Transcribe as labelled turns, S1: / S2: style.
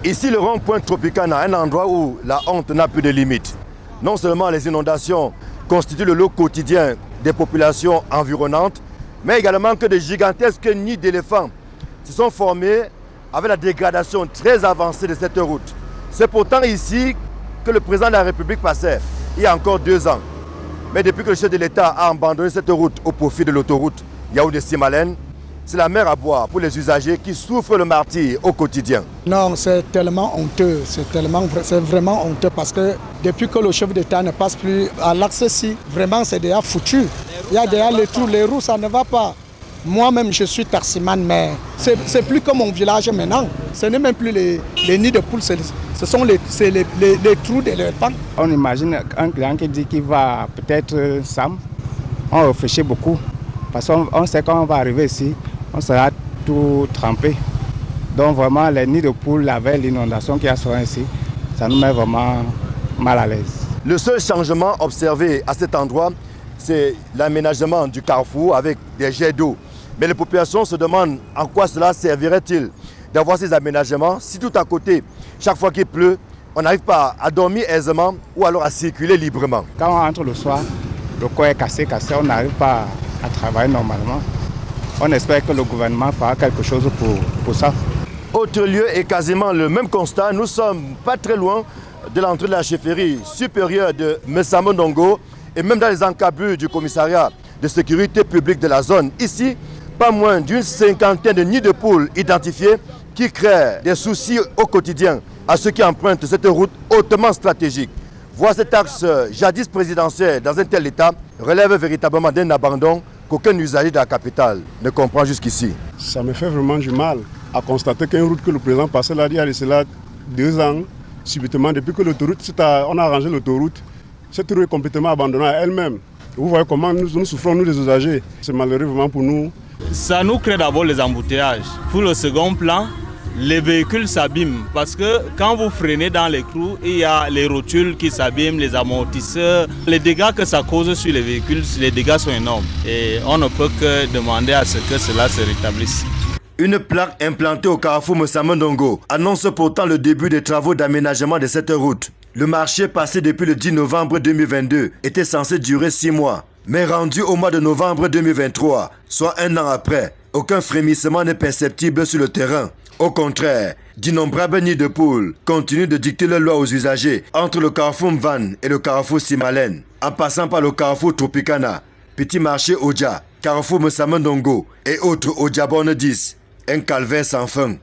S1: Ici, le rond-point Tropicana, un endroit où la honte n'a plus de limites. Non seulement les inondations constituent le lot quotidien des populations environnantes, mais également que de gigantesques nids d'éléphants se sont formés avec la dégradation très avancée de cette route. C'est pourtant ici que le président de la République passait il y a encore 2 ans. Mais depuis que le chef de l'État a abandonné cette route au profit de l'autoroute Yaoundé-Simalène, c'est la mer à boire pour les usagers qui souffrent le martyre au quotidien.
S2: Non, c'est tellement honteux, c'est vraiment honteux parce que depuis que le chef d'État ne passe plus à l'accès-ci, vraiment c'est déjà foutu. Il y a déjà les trous, les roues, ça ne va pas. Moi-même, je suis taximan, mais c'est plus comme mon village maintenant. Ce n'est même plus les nids de poules, ce sont les trous d'éléphants.
S3: On imagine un client qui dit qu'il va peut-être Sam. On réfléchit beaucoup parce qu'on sait quand on va arriver ici, on sera tout trempé. Donc vraiment, les nids de poules avec l'inondation qui a souvent ici, ça nous met vraiment mal à l'aise.
S1: Le seul changement observé à cet endroit, c'est l'aménagement du carrefour avec des jets d'eau. Mais les populations se demandent en quoi cela servirait-il d'avoir ces aménagements si tout à côté, chaque fois qu'il pleut, on n'arrive pas à dormir aisément ou alors à circuler librement.
S3: Quand on entre le soir, le corps est cassé, on n'arrive pas à travailler normalement. On espère que le gouvernement fera quelque chose pour ça.
S1: Autre lieu et quasiment le même constat, nous sommes pas très loin de l'entrée de la chefferie supérieure de Messamondongo et même dans les encablures du commissariat de sécurité publique de la zone. Ici, pas moins d'une 50aine de nids de poules identifiés qui créent des soucis au quotidien à ceux qui empruntent cette route hautement stratégique. Voir cet axe jadis présidentiel dans un tel état relève véritablement d'un abandon qu'aucun usager de la capitale ne comprend jusqu'ici.
S4: Ça me fait vraiment du mal à constater qu'une route que le président passait là il y a cela 2 ans, subitement, depuis que l'autoroute, on a arrangé l'autoroute, cette route est complètement abandonnée à elle-même. Vous voyez comment nous souffrons, nous les usagers. C'est malheureux vraiment pour nous.
S5: Ça nous crée d'abord les embouteillages. Pour le second plan, les véhicules s'abîment parce que quand vous freinez dans les trous, il y a les rotules qui s'abîment, les amortisseurs. Les dégâts que ça cause sur les véhicules, les dégâts sont énormes. Et on ne peut que demander à ce que cela se rétablisse.
S1: Une plaque implantée au carrefour Messamondongo annonce pourtant le début des travaux d'aménagement de cette route. Le marché passé depuis le 10 novembre 2022 était censé durer 6 mois. Mais rendu au mois de novembre 2023, soit 1 an après, aucun frémissement n'est perceptible sur le terrain. Au contraire, d'innombrables nids de poules continuent de dicter leurs lois aux usagers entre le carrefour Mvan et le carrefour Simalène, en passant par le carrefour Tropicana, Petit Marché Oja, carrefour Messamondongo et autres Ojaborne 10. Un calvaire sans fin.